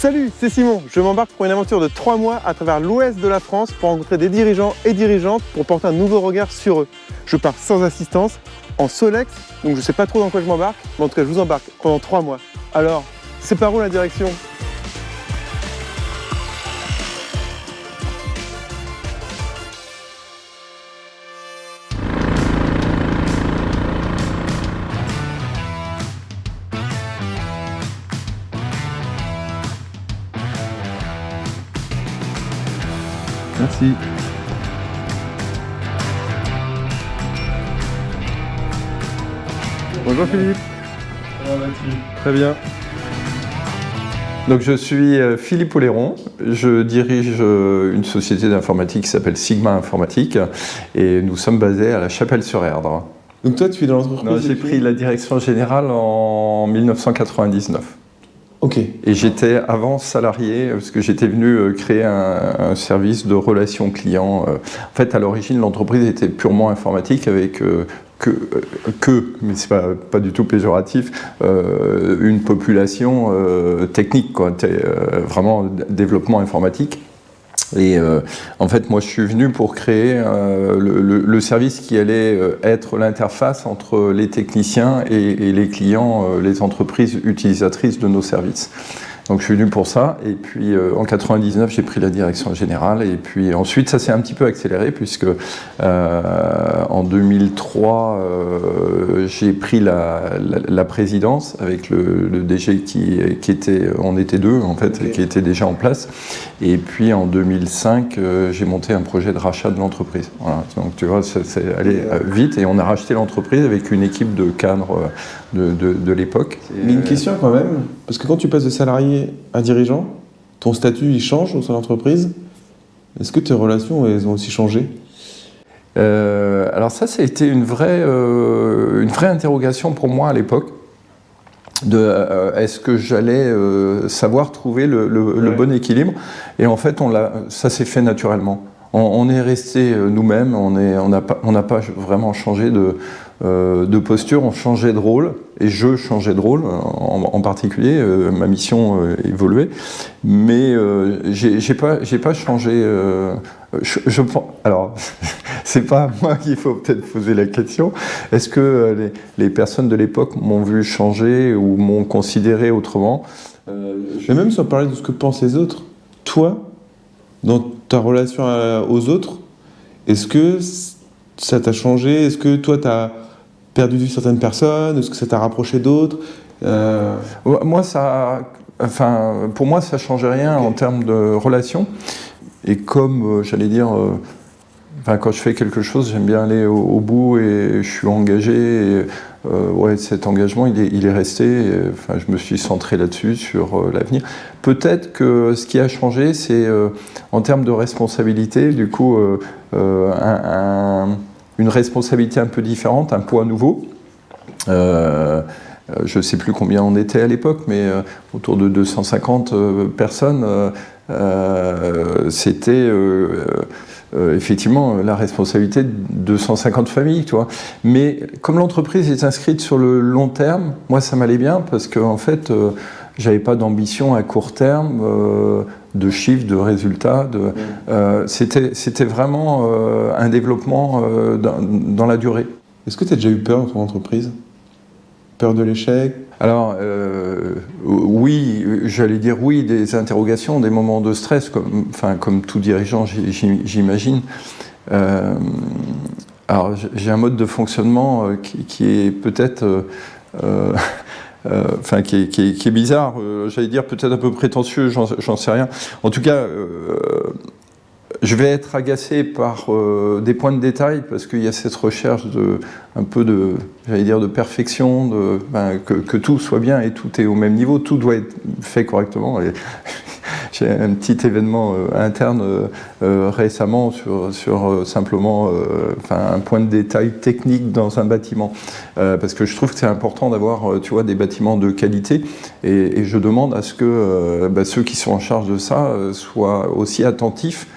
Salut, c'est Simon. Je m'embarque pour une aventure de 3 mois à travers l'ouest de la France pour rencontrer des dirigeants et dirigeantes pour porter un nouveau regard sur eux. Je pars sans assistance, en Solex, donc je sais pas trop dans quoi je m'embarque, mais en tout cas je vous embarque pendant 3 mois. Alors, c'est par où la direction ? Merci. Bonjour Philippe. Comment vas-tu ? Très bien. Donc je suis Philippe Oléron, je dirige une société d'informatique qui s'appelle Sigma Informatique et nous sommes basés à La Chapelle-sur-Erdre. Donc toi tu es dans l'entreprise ? Non, j'ai pris la direction générale en 1999. Ok. Et j'étais avant salarié parce que j'étais venu créer un service de relations clients. En fait, à l'origine, l'entreprise était purement informatique avec mais c'est pas du tout péjoratif, une population technique, quoi, vraiment développement informatique. Et en fait, moi, je suis venu pour créer le service qui allait être l'interface entre les techniciens et les clients, les entreprises utilisatrices de nos services. Donc je suis venu pour ça, et puis en 99 j'ai pris la direction générale, et puis ensuite ça s'est un petit peu accéléré puisque en 2003 j'ai pris la présidence avec le DG qui était, on était deux en fait, okay, qui était déjà en place, et puis en 2005 j'ai monté un projet de rachat de l'entreprise. Voilà. Donc tu vois, c'est allé vite, et on a racheté l'entreprise avec une équipe de cadres de l'époque. Mais une question quand même, parce que quand tu passes de salarié à dirigeant, ton statut il change au sein de l'entreprise. Est-ce que tes relations elles ont aussi changé ? Alors ça a été une vraie interrogation pour moi à l'époque. Est-ce que j'allais savoir trouver le bon équilibre ? Et en fait, ça s'est fait naturellement. On est resté nous-mêmes, on n'a pas vraiment changé de posture, on changeait de rôle, et je changeais de rôle en particulier, ma mission évoluait, mais j'ai pas changé. Alors, c'est pas à moi qu'il faut peut-être poser la question. Est-ce que les personnes de l'époque m'ont vu changer ou m'ont considéré autrement ? Mais même sans parler de ce que pensent les autres, toi, dans ta relation aux autres, est-ce que ça t'a changé ? Est-ce que toi, tu as perdu de vue certaines personnes ? Est-ce que ça t'a rapproché d'autres ? Moi, pour moi, ça ne changeait rien, okay, en termes de relations. Et comme, j'allais dire, quand je fais quelque chose, j'aime bien aller au bout, et je suis engagé. Et, cet engagement, il est resté. Je me suis centré là-dessus, sur l'avenir. Peut-être que ce qui a changé, c'est en termes de responsabilité, du coup, une responsabilité un peu différente, un poids nouveau. Je ne sais plus combien on était à l'époque, mais autour de 250 personnes. C'était effectivement la responsabilité de 250 familles, tu vois. Mais comme l'entreprise est inscrite sur le long terme, moi ça m'allait bien, parce que en fait, j'avais pas d'ambition à court terme, de chiffres, de résultats. C'était vraiment un développement dans la durée. Est-ce que tu as déjà eu peur dans ton entreprise ? Peur de l'échec ? Alors, oui, j'allais dire oui, des interrogations, des moments de stress, comme tout dirigeant, j'imagine. Alors, j'ai un mode de fonctionnement qui est peut-être... qui est bizarre, j'allais dire peut-être un peu prétentieux, j'en sais rien. En tout cas, je vais être agacé par des points de détail, parce qu'il y a cette recherche de perfection, que tout soit bien et tout est au même niveau, tout doit être fait correctement. Et j'ai un petit événement interne récemment sur simplement un point de détail technique dans un bâtiment, parce que je trouve que c'est important d'avoir des bâtiments de qualité, et je demande à ce que ceux qui sont en charge de ça soient aussi attentifs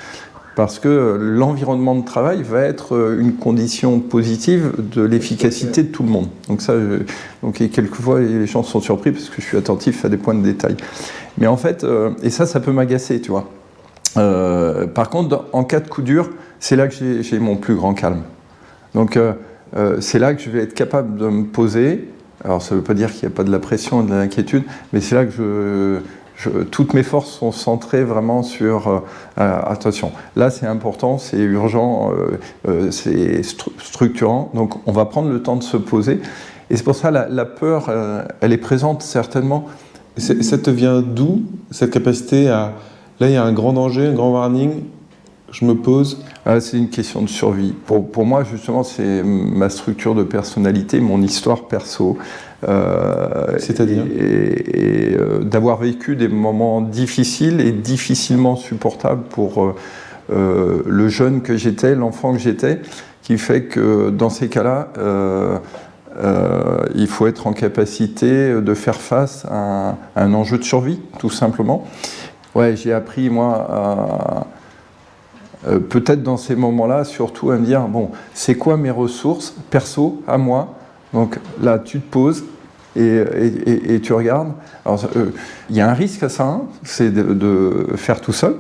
parce que l'environnement de travail va être une condition positive de l'efficacité de tout le monde. Donc ça, et quelquefois les gens sont surpris parce que je suis attentif à des points de détail. Mais en fait, et ça peut m'agacer, tu vois. Par contre, en cas de coup dur, c'est là que j'ai mon plus grand calme. Donc c'est là que je vais être capable de me poser. Alors ça ne veut pas dire qu'il n'y a pas de la pression et de l'inquiétude, mais c'est là que toutes mes forces sont centrées vraiment sur attention, là c'est important, c'est urgent, c'est structurant, donc on va prendre le temps de se poser. Et c'est pour ça la peur, elle est présente certainement. Ça te vient d'où, cette capacité à... Là il y a un grand danger, un grand warning, je me pose. C'est une question de survie. Pour moi, justement, c'est ma structure de personnalité, mon histoire perso. C'est-à-dire et d'avoir vécu des moments difficiles et difficilement supportables pour le jeune que j'étais, l'enfant que j'étais, qui fait que dans ces cas-là, il faut être en capacité de faire face à un enjeu de survie, tout simplement. Ouais, j'ai appris, moi, peut-être dans ces moments-là, surtout à me dire, bon, c'est quoi mes ressources perso à moi? Donc là, tu te poses et tu regardes. Alors, il y a un risque à ça, hein, c'est de faire tout seul.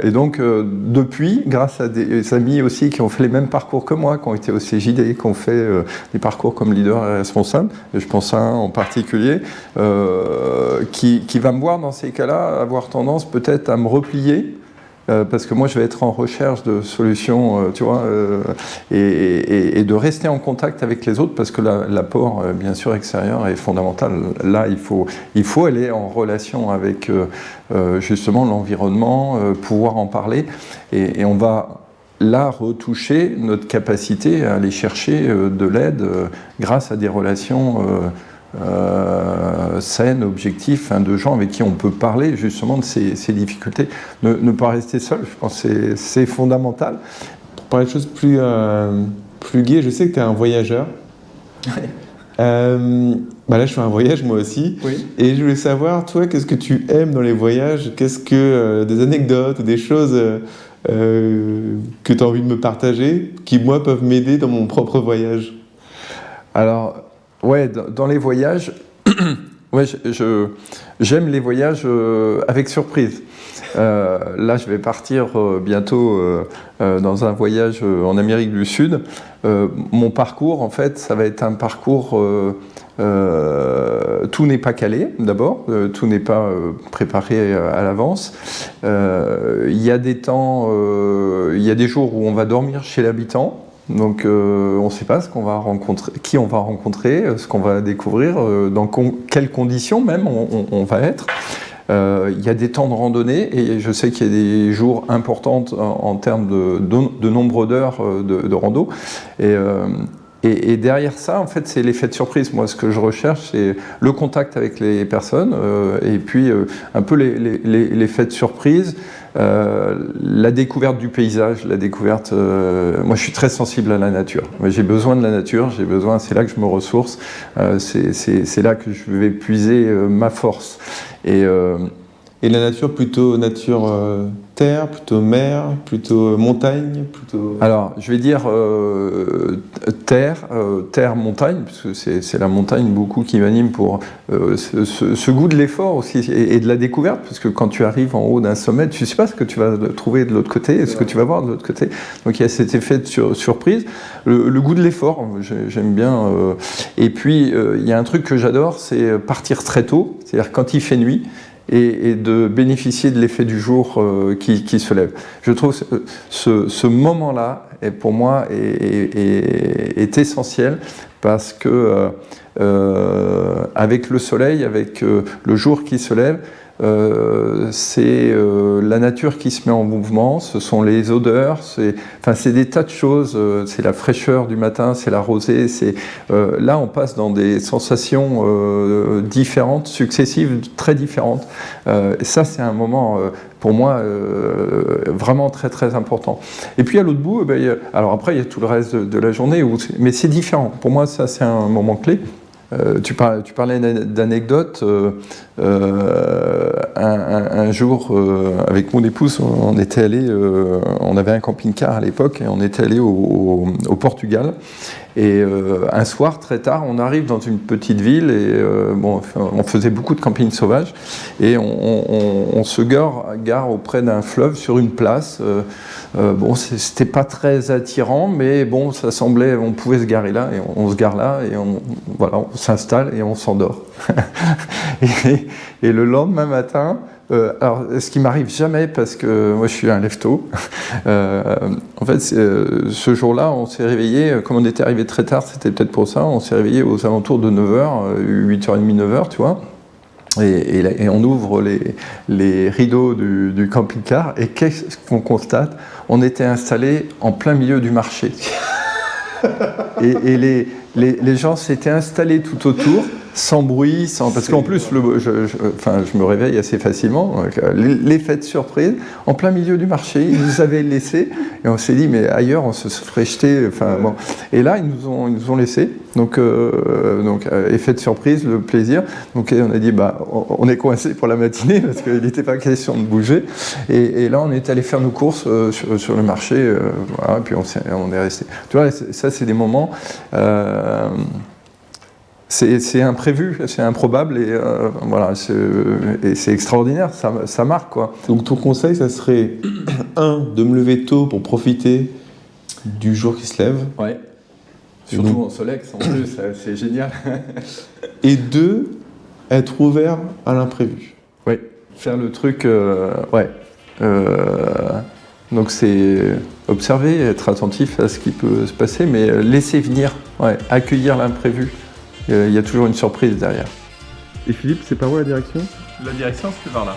Et donc, depuis, grâce à des amis aussi qui ont fait les mêmes parcours que moi, qui ont été au CJD, qui ont fait des parcours comme leader et responsable, et je pense à un en particulier, qui va me voir dans ces cas-là avoir tendance peut-être à me replier, parce que moi je vais être en recherche de solutions, tu vois, et de rester en contact avec les autres, parce que l'apport bien sûr extérieur est fondamental. Là il faut aller en relation avec justement l'environnement, pouvoir en parler, et on va là retoucher notre capacité à aller chercher de l'aide grâce à des relations saines, objectifs, hein, de gens avec qui on peut parler justement de ces difficultés. Ne pas rester seul, je pense que c'est fondamental. Pour parler de choses plus gaies, je sais que tu es un voyageur. Ouais. Là, je fais un voyage moi aussi. Oui. Et je voulais savoir, toi, qu'est-ce que tu aimes dans les voyages? Qu'est-ce que des anecdotes ou des choses que tu as envie de me partager qui, moi, peuvent m'aider dans mon propre voyage? Alors, ouais, dans les voyages, ouais, j'aime les voyages avec surprise. Là, je vais partir bientôt dans un voyage en Amérique du Sud. Mon parcours, en fait, ça va être un parcours... tout n'est pas calé, d'abord. Tout n'est pas préparé à l'avance. Il y a des temps, il y a des jours où on va dormir chez l'habitant. Donc on ne sait pas qui on va rencontrer, ce qu'on va découvrir, dans quelles conditions même on va être. Il y a des temps de randonnée, et je sais qu'il y a des jours importants en termes de nombre d'heures de rando. Et derrière ça, en fait, c'est l'effet de surprise. Moi, ce que je recherche, c'est le contact avec les personnes, et puis un peu l'effet de surprise, la découverte du paysage, la découverte... moi, je suis très sensible à la nature. J'ai besoin de la nature, c'est là que je me ressource, c'est là que je vais puiser ma force. Et la nature, plutôt nature terre, plutôt mer, plutôt montagne, plutôt... Alors, je vais dire terre, montagne, parce que c'est la montagne beaucoup qui m'anime pour ce goût de l'effort aussi, et de la découverte, parce que quand tu arrives en haut d'un sommet, tu ne sais pas ce que tu vas trouver de l'autre côté, et ce que tu vas voir de l'autre côté. Donc il y a cet effet de surprise, le goût de l'effort, j'aime bien. Et puis, il y a un truc que j'adore, c'est partir très tôt, c'est-à-dire quand il fait nuit, et de bénéficier de l'effet du jour qui se lève. Je trouve ce moment-là, pour moi, est essentiel, parce que avec le soleil, avec le jour qui se lève, c'est la nature qui se met en mouvement, ce sont les odeurs, c'est des tas de choses, c'est la fraîcheur du matin, c'est la rosée, là on passe dans des sensations différentes, successives, très différentes. Et ça c'est un moment pour moi vraiment très très important. Et puis à l'autre bout, alors après il y a tout le reste de la journée, mais c'est différent. Pour moi ça c'est un moment clé. Tu parlais d'anecdotes. Un jour, avec mon épouse, on était allé, on avait un camping-car à l'époque, et on était allé au Portugal. Et un soir, très tard, on arrive dans une petite ville et on faisait beaucoup de camping sauvage et on se gare auprès d'un fleuve sur une place. C'était pas très attirant, mais bon, ça semblait, on pouvait se garer là et on se gare là et on s'installe et on s'endort. et le lendemain matin, alors, ce qui m'arrive jamais, parce que moi je suis un lève-tôt, en fait, ce jour-là, on s'est réveillé, comme on était arrivé très tard, c'était peut-être pour ça, on s'est réveillé aux alentours de 9h, 8h30, 9h, tu vois, et on ouvre les rideaux du camping-car, et qu'est-ce qu'on constate? On était installé en plein milieu du marché. Et les gens s'étaient installés tout autour, sans bruit, parce qu'en plus, je me réveille assez facilement. L'effet de surprise, en plein milieu du marché, ils nous avaient laissés, et on s'est dit, mais ailleurs, on se ferait jeter. Et là, ils nous ont laissés. Donc, effet de surprise, le plaisir. Donc, on a dit, on est coincé pour la matinée, parce qu'il n'était pas question de bouger. Et là, on est allé faire nos courses sur le marché, et puis on est resté. Tu vois, ça, c'est des moments. C'est imprévu, c'est improbable et c'est extraordinaire, ça marque quoi. Donc ton conseil, ça serait de me lever tôt pour profiter du jour qui se lève. Ouais. Surtout en Solex, en plus, c'est génial. Et 2, être ouvert à l'imprévu. Oui, faire le truc, donc c'est observer, être attentif à ce qui peut se passer, mais laisser venir, accueillir l'imprévu. Il y a toujours une surprise derrière. Et Philippe, c'est par où la direction? La direction, c'est par là.